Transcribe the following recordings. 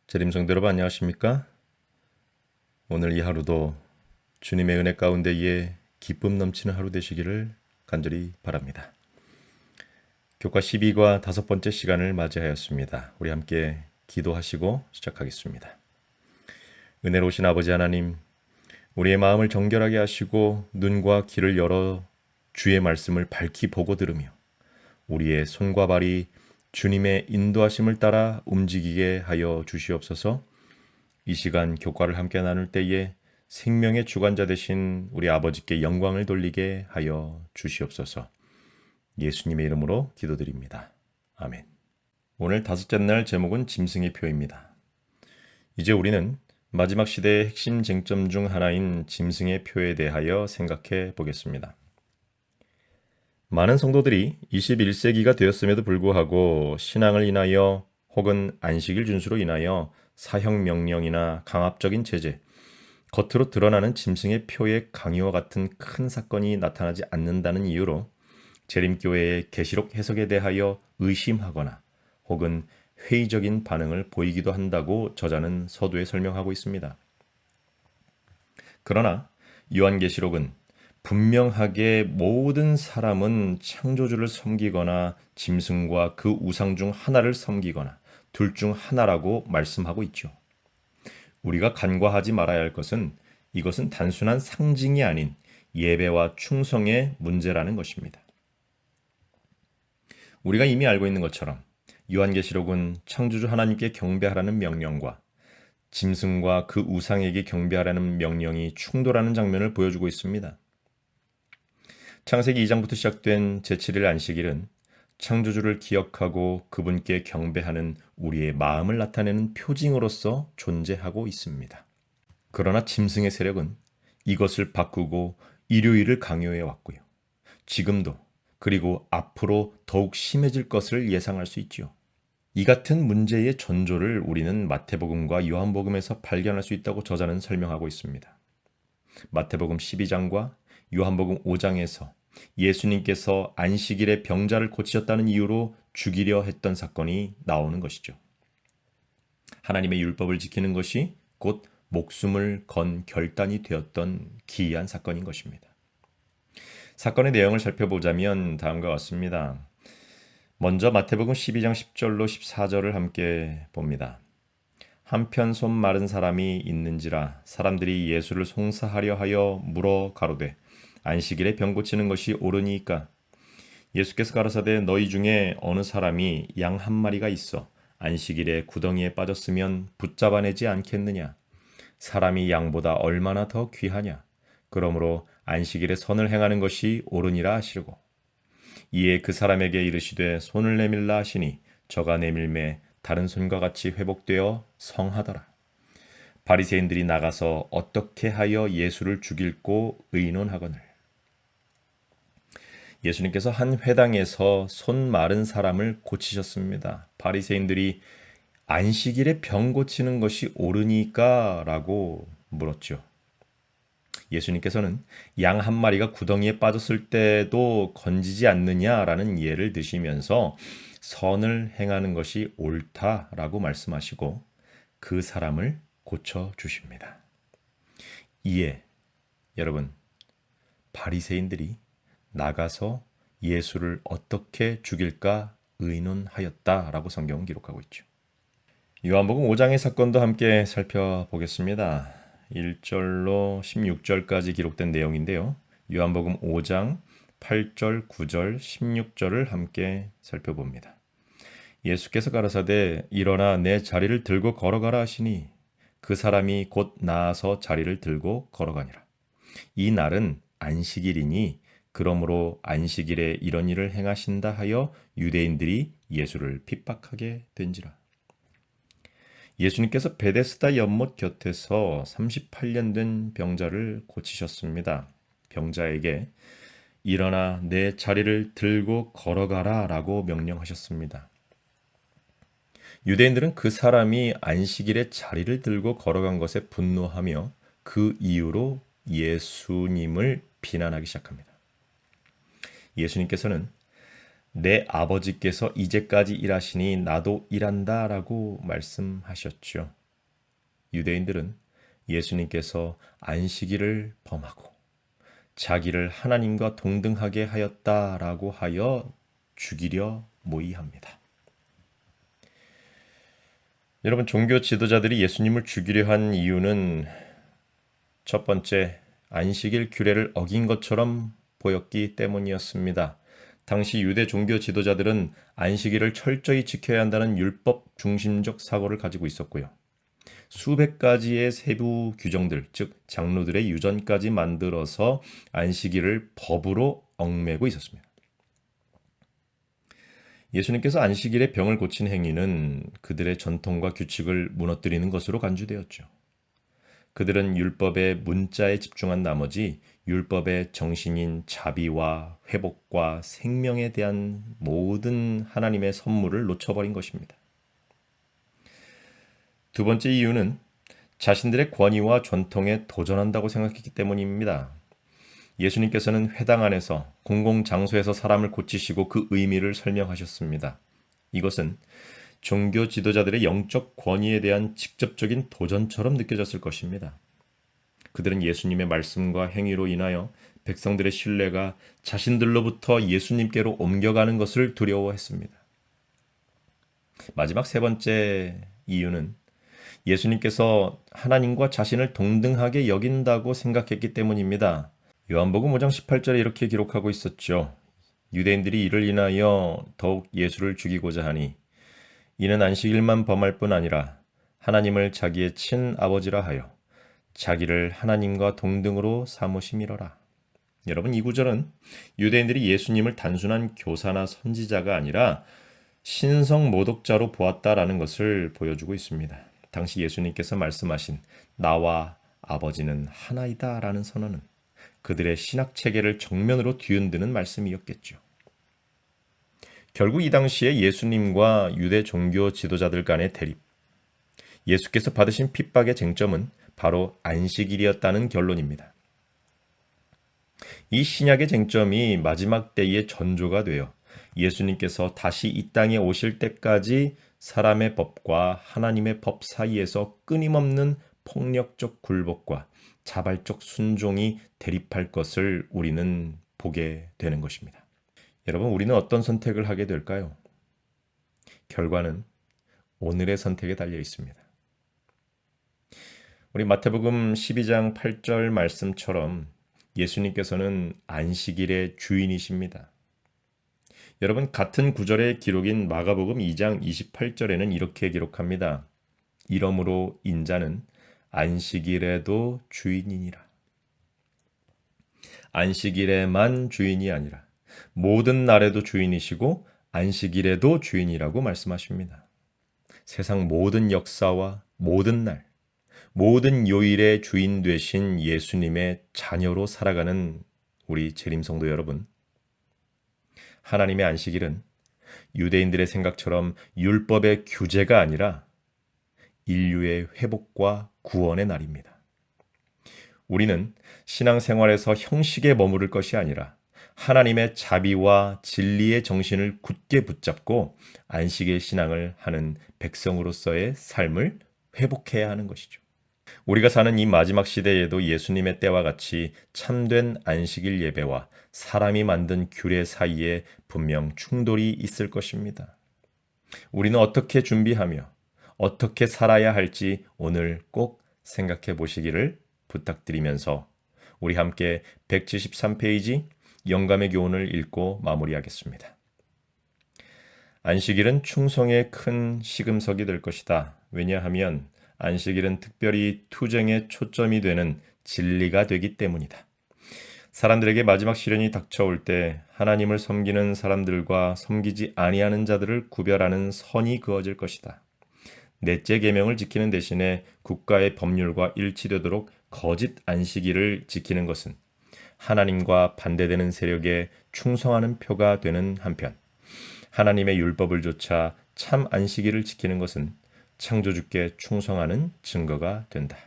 재림 성도 여러분 안녕하십니까? 오늘 이 하루도 주님의 은혜 가운데에 기쁨 넘치는 하루 되시기를 간절히 바랍니다. 교과 12과 5번째 시간을 맞이하였습니다. 우리 함께 기도하시고 시작하겠습니다. 은혜로우신 아버지 하나님, 우리의 마음을 정결하게 하시고 눈과 귀를 열어 주의 말씀을 밝히 보고 들으며 우리의 손과 발이 주님의 인도하심을 따라 움직이게 하여 주시옵소서. 이 시간 교과를 함께 나눌 때에 생명의 주관자 되신 우리 아버지께 영광을 돌리게 하여 주시옵소서. 예수님의 이름으로 기도드립니다. 아멘. 오늘 다섯째 날 제목은 짐승의 표입니다. 이제 우리는 마지막 시대의 핵심 쟁점 중 하나인 짐승의 표에 대하여 생각해 보겠습니다. 많은 성도들이 21세기가 되었음에도 불구하고 신앙을 인하여 혹은 안식일 준수로 인하여 사형 명령이나 강압적인 제재, 겉으로 드러나는 짐승의 표의 강요와 같은 큰 사건이 나타나지 않는다는 이유로 재림교회의 계시록 해석에 대하여 의심하거나 혹은 회의적인 반응을 보이기도 한다고 저자는 서두에 설명하고 있습니다. 그러나 요한계시록은 분명하게 모든 사람은 창조주를 섬기거나 짐승과 그 우상 중 하나를 섬기거나 둘 중 하나라고 말씀하고 있죠. 우리가 간과하지 말아야 할 것은 이것은 단순한 상징이 아닌 예배와 충성의 문제라는 것입니다. 우리가 이미 알고 있는 것처럼 요한계시록은 창조주 하나님께 경배하라는 명령과 짐승과 그 우상에게 경배하라는 명령이 충돌하는 장면을 보여주고 있습니다. 창세기 2장부터 시작된 제7일 안식일은 창조주를 기억하고 그분께 경배하는 우리의 마음을 나타내는 표징으로서 존재하고 있습니다. 그러나 짐승의 세력은 이것을 바꾸고 일요일을 강요해 왔고요. 지금도 그리고 앞으로 더욱 심해질 것을 예상할 수 있지요. 이 같은 문제의 전조를 우리는 마태복음과 요한복음에서 발견할 수 있다고 저자는 설명하고 있습니다. 마태복음 12장과 요한복음 5장에서 예수님께서 안식일에 병자를 고치셨다는 이유로 죽이려 했던 사건이 나오는 것이죠. 하나님의 율법을 지키는 것이 곧 목숨을 건 결단이 되었던 기이한 사건인 것입니다. 사건의 내용을 살펴보자면 다음과 같습니다. 먼저 마태복음 12장 10절로 14절을 함께 봅니다. 한편 손 마른 사람이 있는지라 사람들이 예수를 송사하려 하여 물어 가로되 안식일에 병 고치는 것이 옳으니이까? 예수께서 가라사대 너희 중에 어느 사람이 양 한 마리가 있어 안식일에 구덩이에 빠졌으면 붙잡아내지 않겠느냐? 사람이 양보다 얼마나 더 귀하냐? 그러므로 안식일에 선을 행하는 것이 옳으니라 하시고 이에 그 사람에게 이르시되 손을 내밀라 하시니 저가 내밀매 다른 손과 같이 회복되어 성하더라. 바리새인들이 나가서 어떻게 하여 예수를 죽일고 의논하거늘. 예수님께서 한 회당에서 손 마른 사람을 고치셨습니다. 바리새인들이 안식일에 병 고치는 것이 옳으니까? 라고 물었죠. 예수님께서는 양 한 마리가 구덩이에 빠졌을 때도 건지지 않느냐라는 예를 드시면서 선을 행하는 것이 옳다라고 말씀하시고 그 사람을 고쳐주십니다. 이에 여러분, 바리새인들이 나가서 예수를 어떻게 죽일까 의논하였다라고 성경은 기록하고 있죠. 요한복음 5장의 사건도 함께 살펴보겠습니다. 1절로 16절까지 기록된 내용인데요. 요한복음 5장 8절, 9절, 16절을 함께 살펴봅니다. 예수께서 가라사대 일어나 내 자리를 들고 걸어가라 하시니 그 사람이 곧 나아서 자리를 들고 걸어가니라. 이 날은 안식일이니 그러므로 안식일에 이런 일을 행하신다 하여 유대인들이 예수를 핍박하게 된지라. 예수님께서 베데스다 연못 곁에서 38년 된 병자를 고치셨습니다. 병자에게 일어나 내 자리를 들고 걸어가라 라고 명령하셨습니다. 유대인들은 그 사람이 안식일에 자리를 들고 걸어간 것에 분노하며 그 이유로 예수님을 비난하기 시작합니다. 예수님께서는 내 아버지께서 이제까지 일하시니 나도 일한다 라고 말씀하셨죠. 유대인들은 예수님께서 안식일을 범하고 자기를 하나님과 동등하게 하였다라고 하여 죽이려 모의합니다. 여러분, 종교 지도자들이 예수님을 죽이려 한 이유는 첫 번째, 안식일 규례를 어긴 것처럼 보였기 때문이었습니다. 당시 유대 종교 지도자들은 안식일을 철저히 지켜야 한다는 율법 중심적 사고를 가지고 있었고요. 수백 가지의 세부 규정들, 즉 장로들의 유전까지 만들어서 안식일을 법으로 얽매고 있었습니다. 예수님께서 안식일에 병을 고친 행위는 그들의 전통과 규칙을 무너뜨리는 것으로 간주되었죠. 그들은 율법의 문자에 집중한 나머지 율법의 정신인 자비와 회복과 생명에 대한 모든 하나님의 선물을 놓쳐버린 것입니다. 두 번째 이유는 자신들의 권위와 전통에 도전한다고 생각했기 때문입니다. 예수님께서는 회당 안에서 공공장소에서 사람을 고치시고 그 의미를 설명하셨습니다. 이것은 종교 지도자들의 영적 권위에 대한 직접적인 도전처럼 느껴졌을 것입니다. 그들은 예수님의 말씀과 행위로 인하여 백성들의 신뢰가 자신들로부터 예수님께로 옮겨가는 것을 두려워했습니다. 마지막 세 번째 이유는 예수님께서 하나님과 자신을 동등하게 여긴다고 생각했기 때문입니다. 요한복음 5장 18절에 이렇게 기록하고 있었죠. 유대인들이 이를 인하여 더욱 예수를 죽이고자 하니 이는 안식일만 범할 뿐 아니라 하나님을 자기의 친아버지라 하여 자기를 하나님과 동등으로 삼으심이로라. 여러분, 이 구절은 유대인들이 예수님을 단순한 교사나 선지자가 아니라 신성 모독자로 보았다라는 것을 보여주고 있습니다. 당시 예수님께서 말씀하신 나와 아버지는 하나이다 라는 선언은 그들의 신학 체계를 정면으로 뒤흔드는 말씀이었겠죠. 결국 이 당시에 예수님과 유대 종교 지도자들 간의 대립, 예수께서 받으신 핍박의 쟁점은 바로 안식일이었다는 결론입니다. 이 신약의 쟁점이 마지막 때의 전조가 되어 예수님께서 다시 이 땅에 오실 때까지 사람의 법과 하나님의 법 사이에서 끊임없는 폭력적 굴복과 자발적 순종이 대립할 것을 우리는 보게 되는 것입니다. 여러분, 우리는 어떤 선택을 하게 될까요? 결과는 오늘의 선택에 달려 있습니다. 우리 마태복음 12장 8절 말씀처럼 예수님께서는 안식일의 주인이십니다. 여러분, 같은 구절의 기록인 마가복음 2장 28절에는 이렇게 기록합니다. 이러므로 인자는 안식일에도 주인이니라. 안식일에만 주인이 아니라 모든 날에도 주인이시고 안식일에도 주인이라고 말씀하십니다. 세상 모든 역사와 모든 날, 모든 요일의 주인 되신 예수님의 자녀로 살아가는 우리 재림성도 여러분, 하나님의 안식일은 유대인들의 생각처럼 율법의 규제가 아니라 인류의 회복과 구원의 날입니다. 우리는 신앙생활에서 형식에 머무를 것이 아니라 하나님의 자비와 진리의 정신을 굳게 붙잡고 안식의 신앙을 하는 백성으로서의 삶을 회복해야 하는 것이죠. 우리가 사는 이 마지막 시대에도 예수님의 때와 같이 참된 안식일 예배와 사람이 만든 규례 사이에 분명 충돌이 있을 것입니다. 우리는 어떻게 준비하며 어떻게 살아야 할지 오늘 꼭 생각해 보시기를 부탁드리면서 우리 함께 173페이지 영감의 교훈을 읽고 마무리하겠습니다. 안식일은 충성의 큰 시금석이 될 것이다. 왜냐하면 안식일은 특별히 투쟁의 초점이 되는 진리가 되기 때문이다. 사람들에게 마지막 시련이 닥쳐올 때 하나님을 섬기는 사람들과 섬기지 아니하는 자들을 구별하는 선이 그어질 것이다. 넷째 계명을 지키는 대신에 국가의 법률과 일치되도록 거짓 안식일을 지키는 것은 하나님과 반대되는 세력에 충성하는 표가 되는 한편, 하나님의 율법을 조차 참 안식일을 지키는 것은 창조주께 충성하는 증거가 된다.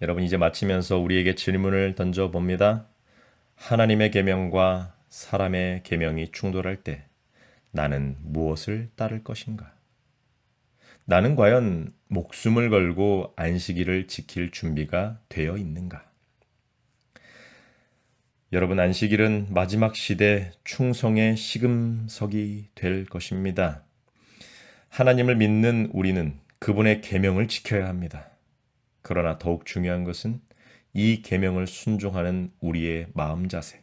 여러분 이제 마치면서 우리에게 질문을 던져봅니다. 하나님의 계명과 사람의 계명이 충돌할 때 나는 무엇을 따를 것인가? 나는 과연 목숨을 걸고 안식일을 지킬 준비가 되어 있는가? 여러분, 안식일은 마지막 시대 충성의 시금석이 될 것입니다. 하나님을 믿는 우리는 그분의 계명을 지켜야 합니다. 그러나 더욱 중요한 것은 이 계명을 순종하는 우리의 마음 자세,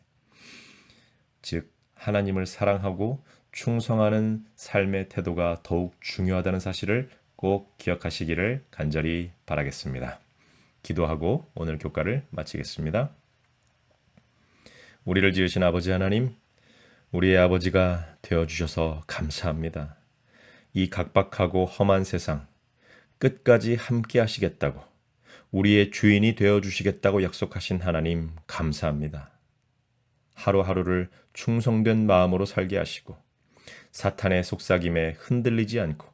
즉 하나님을 사랑하고 충성하는 삶의 태도가 더욱 중요하다는 사실을 꼭 기억하시기를 간절히 바라겠습니다. 기도하고 오늘 교과를 마치겠습니다. 우리를 지으신 아버지 하나님, 우리의 아버지가 되어주셔서 감사합니다. 이 각박하고 험한 세상 끝까지 함께 하시겠다고, 우리의 주인이 되어주시겠다고 약속하신 하나님 감사합니다. 하루하루를 충성된 마음으로 살게 하시고 사탄의 속삭임에 흔들리지 않고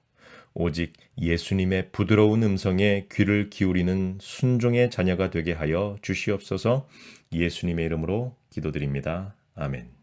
오직 예수님의 부드러운 음성에 귀를 기울이는 순종의 자녀가 되게 하여 주시옵소서. 예수님의 이름으로 기도드립니다. 아멘.